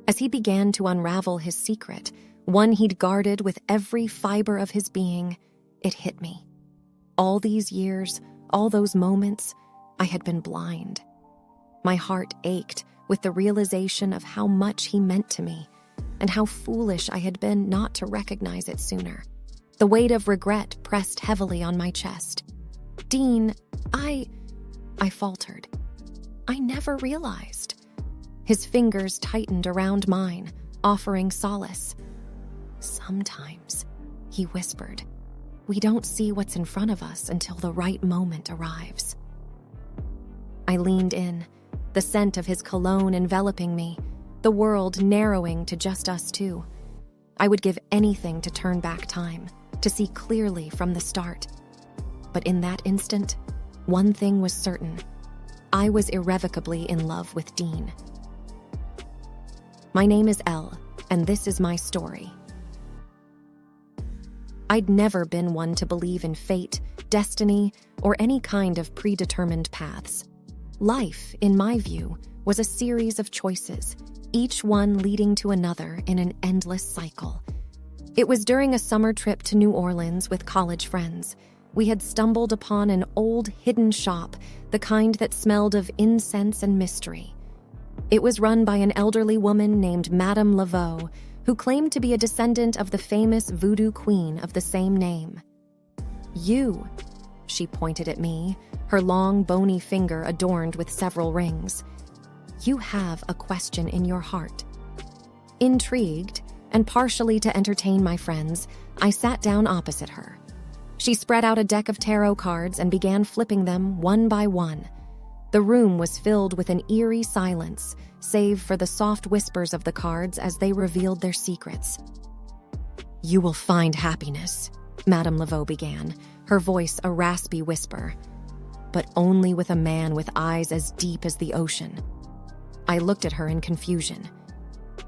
As he began to unravel his secret, one he'd guarded with every fiber of his being, it hit me. All these years, all those moments, I had been blind. My heart ached with the realization of how much he meant to me, and how foolish I had been not to recognize it sooner. The weight of regret pressed heavily on my chest. "Dean, I faltered. I never realized." His fingers tightened around mine, offering solace. "Sometimes," he whispered, "we don't see what's in front of us until the right moment arrives." I leaned in, the scent of his cologne enveloping me, the world narrowing to just us two. I would give anything to turn back time, to see clearly from the start. But in that instant, one thing was certain. I was irrevocably in love with Dean. My name is Elle, and this is my story. I'd never been one to believe in fate, destiny, or any kind of predetermined paths. Life, in my view, was a series of choices, each one leading to another in an endless cycle. It was during a summer trip to New Orleans with college friends. We had stumbled upon an old hidden shop, the kind that smelled of incense and mystery. It was run by an elderly woman named Madame Laveau, who claimed to be a descendant of the famous voodoo queen of the same name. "You," she pointed at me, her long, bony finger adorned with several rings. "You have a question in your heart." Intrigued, and partially to entertain my friends, I sat down opposite her. She spread out a deck of tarot cards and began flipping them one by one. The room was filled with an eerie silence, save for the soft whispers of the cards as they revealed their secrets. "You will find happiness," Madame Laveau began, her voice a raspy whisper, "but only with a man with eyes as deep as the ocean." I looked at her in confusion.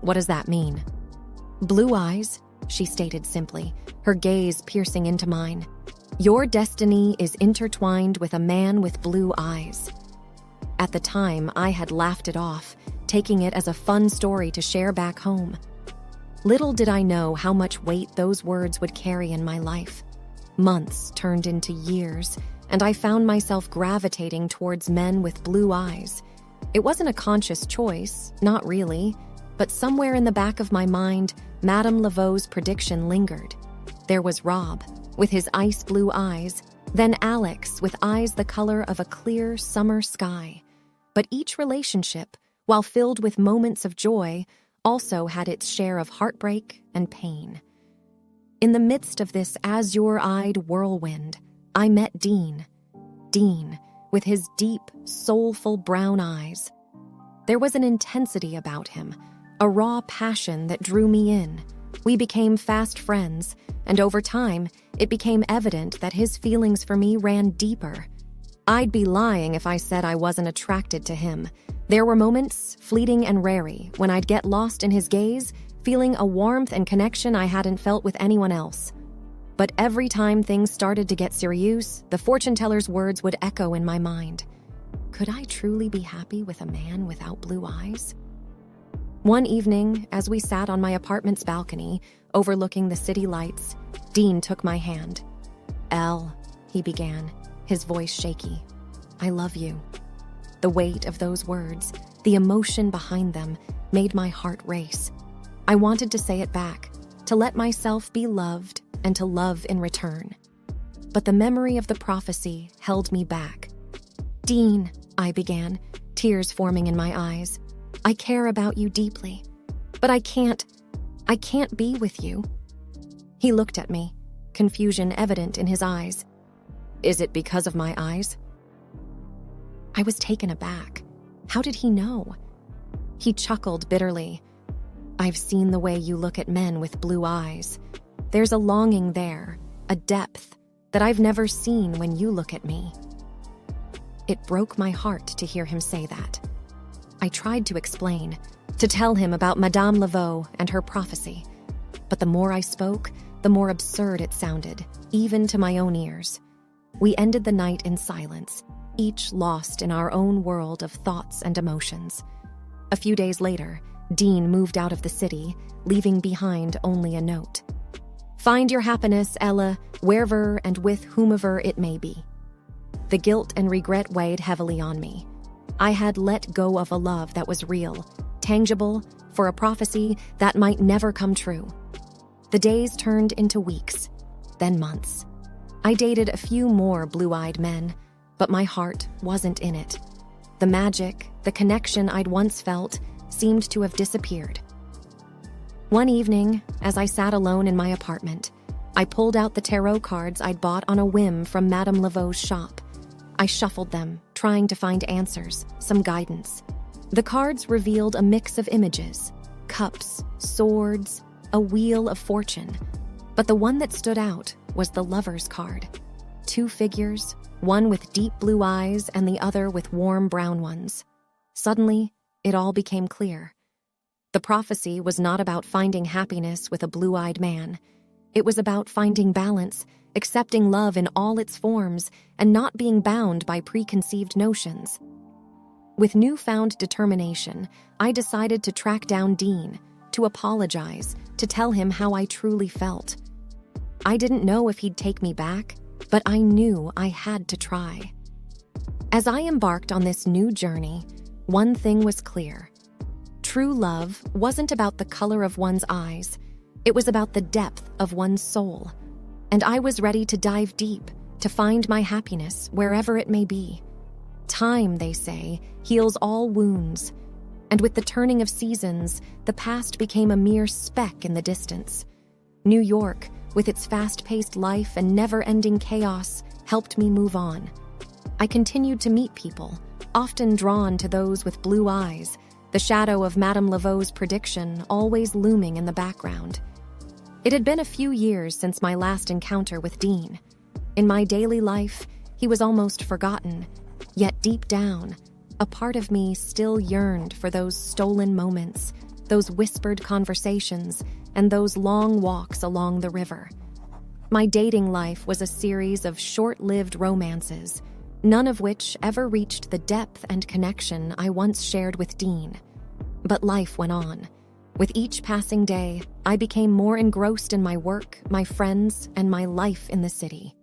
"What does that mean?" "Blue eyes," she stated simply, her gaze piercing into mine. "Your destiny is intertwined with a man with blue eyes." At the time, I had laughed it off, taking it as a fun story to share back home. Little did I know how much weight those words would carry in my life. Months turned into years, and I found myself gravitating towards men with blue eyes. It wasn't a conscious choice, not really, but somewhere in the back of my mind, Madame Laveau's prediction lingered. There was Rob, with his ice blue eyes, then Alex, with eyes the color of a clear summer sky. But each relationship, while filled with moments of joy, also had its share of heartbreak and pain. In the midst of this azure-eyed whirlwind, I met Dean. Dean, with his deep, soulful brown eyes. There was an intensity about him, a raw passion that drew me in. We became fast friends, and over time, it became evident that his feelings for me ran deeper. I'd be lying if I said I wasn't attracted to him. There were moments, fleeting and rare, when I'd get lost in his gaze, feeling a warmth and connection I hadn't felt with anyone else. But every time things started to get serious, the fortune teller's words would echo in my mind. Could I truly be happy with a man without blue eyes? One evening, as we sat on my apartment's balcony, overlooking the city lights, Dean took my hand. "Elle," he began, his voice shaky, "I love you." The weight of those words, the emotion behind them, made my heart race. I wanted to say it back, to let myself be loved and to love in return. But the memory of the prophecy held me back. "Dean," I began, tears forming in my eyes, "I care about you deeply, but I can't be with you." He looked at me, confusion evident in his eyes. "Is it because of my eyes?" I was taken aback. How did he know? He chuckled bitterly. "I've seen the way you look at men with blue eyes. There's a longing there, a depth, that I've never seen when you look at me." It broke my heart to hear him say that. I tried to explain, to tell him about Madame Laveau and her prophecy. But the more I spoke, the more absurd it sounded, even to my own ears. We ended the night in silence, each lost in our own world of thoughts and emotions. A few days later, Dean moved out of the city, leaving behind only a note. "Find your happiness, Ella, wherever and with whomever it may be." The guilt and regret weighed heavily on me. I had let go of a love that was real, tangible, for a prophecy that might never come true. The days turned into weeks, then months. I dated a few more blue-eyed men, but my heart wasn't in it. The magic, the connection I'd once felt, seemed to have disappeared. One evening, as I sat alone in my apartment, I pulled out the tarot cards I'd bought on a whim from Madame Laveau's shop. I shuffled them, trying to find answers, some guidance. The cards revealed a mix of images: cups, swords, a wheel of fortune. But the one that stood out was the Lover's card. 2 figures, one with deep blue eyes and the other with warm brown ones. Suddenly, it all became clear. The prophecy was not about finding happiness with a blue-eyed man. It was about finding balance, accepting love in all its forms, and not being bound by preconceived notions. With newfound determination, I decided to track down Dean, to apologize, to tell him how I truly felt. I didn't know if he'd take me back, but I knew I had to try. As I embarked on this new journey, one thing was clear. True love wasn't about the color of one's eyes. It was about the depth of one's soul. And I was ready to dive deep, to find my happiness wherever it may be. Time, they say, heals all wounds. And with the turning of seasons, the past became a mere speck in the distance. New York, with its fast-paced life and never-ending chaos, helped me move on. I continued to meet people, often drawn to those with blue eyes, the shadow of Madame Laveau's prediction always looming in the background. It had been a few years since my last encounter with Dean. In my daily life, he was almost forgotten, yet deep down, a part of me still yearned for those stolen moments, those whispered conversations, and those long walks along the river. My dating life was a series of short-lived romances, none of which ever reached the depth and connection I once shared with Dean. But life went on. With each passing day, I became more engrossed in my work, my friends, and my life in the city.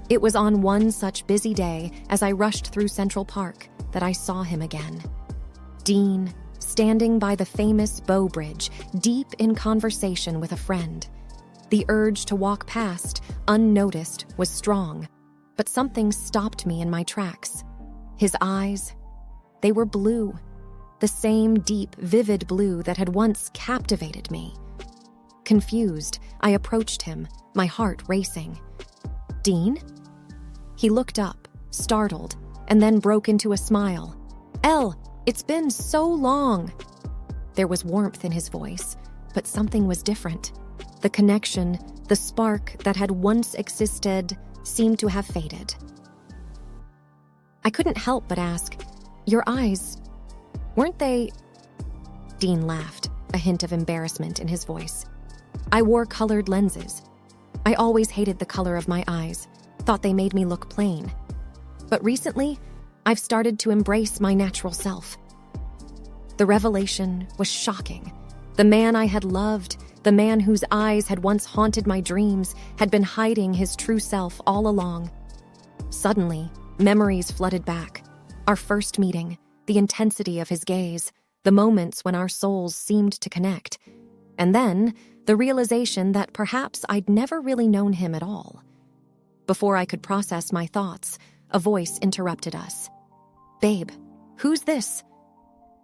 It was on one such busy day as I rushed through Central Park that I saw him again. Dean, standing by the famous Bow Bridge, deep in conversation with a friend. The urge to walk past, unnoticed, was strong, but something stopped me in my tracks. His eyes, they were blue. The same deep, vivid blue that had once captivated me. Confused, I approached him, my heart racing. "Dean?" He looked up, startled, and then broke into a smile. "Elle, it's been so long." There was warmth in his voice, but something was different. The connection, the spark that had once existed, seemed to have faded. I couldn't help but ask, "Your eyes, weren't they—" Dean laughed, a hint of embarrassment in his voice. "I wore colored lenses. I always hated the color of my eyes, thought they made me look plain. But recently, I've started to embrace my natural self." The revelation was shocking. The man I had loved, the man whose eyes had once haunted my dreams, had been hiding his true self all along. Suddenly, memories flooded back. Our first meeting, the intensity of his gaze, the moments when our souls seemed to connect. And then, the realization that perhaps I'd never really known him at all. Before I could process my thoughts, a voice interrupted us. "Babe, who's this?"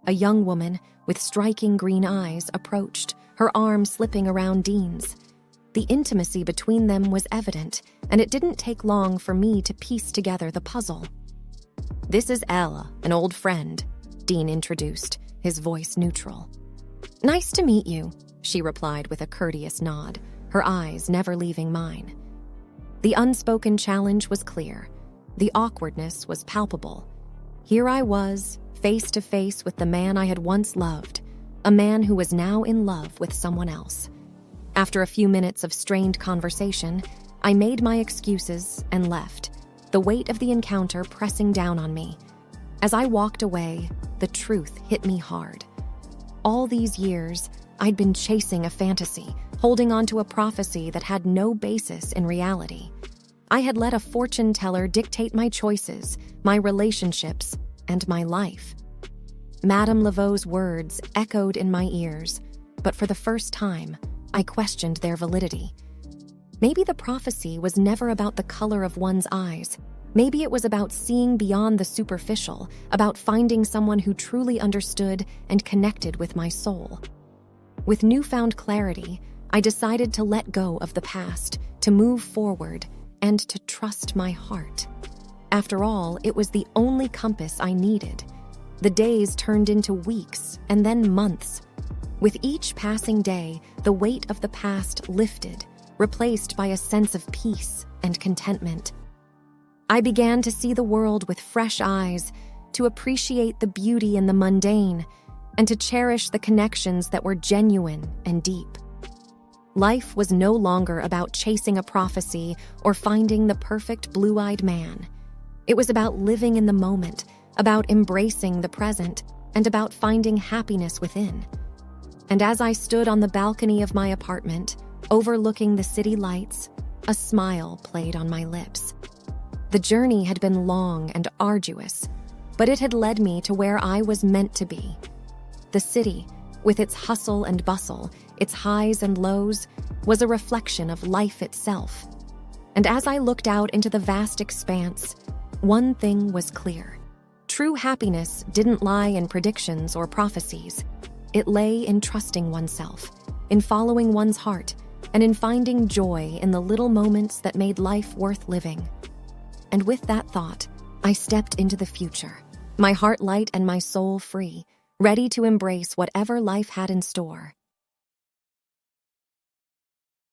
A young woman with striking green eyes approached, her arm slipping around Dean's. The intimacy between them was evident, and it didn't take long for me to piece together the puzzle. "This is Ella, an old friend," Dean introduced, his voice neutral. "Nice to meet you," she replied with a courteous nod, her eyes never leaving mine. The unspoken challenge was clear. The awkwardness was palpable. Here I was, face to face with the man I had once loved, a man who was now in love with someone else. After a few minutes of strained conversation, I made my excuses and left, the weight of the encounter pressing down on me. As I walked away, the truth hit me hard. All these years, I'd been chasing a fantasy, holding on to a prophecy that had no basis in reality. I had let a fortune teller dictate my choices, my relationships, and my life. Madame Laveau's words echoed in my ears, but for the first time, I questioned their validity. Maybe the prophecy was never about the color of one's eyes. Maybe it was about seeing beyond the superficial, about finding someone who truly understood and connected with my soul. With newfound clarity, I decided to let go of the past, to move forward, and to trust my heart. After all, it was the only compass I needed. The days turned into weeks and then months. With each passing day, the weight of the past lifted, replaced by a sense of peace and contentment. I began to see the world with fresh eyes, to appreciate the beauty in the mundane, and to cherish the connections that were genuine and deep. Life was no longer about chasing a prophecy or finding the perfect blue-eyed man. It was about living in the moment, about embracing the present, and about finding happiness within. And as I stood on the balcony of my apartment, overlooking the city lights, a smile played on my lips. The journey had been long and arduous, but it had led me to where I was meant to be. The city, with its hustle and bustle, its highs and lows, was a reflection of life itself. And as I looked out into the vast expanse, one thing was clear. True happiness didn't lie in predictions or prophecies. It lay in trusting oneself, in following one's heart, and in finding joy in the little moments that made life worth living. And with that thought, I stepped into the future, my heart light and my soul free, ready to embrace whatever life had in store.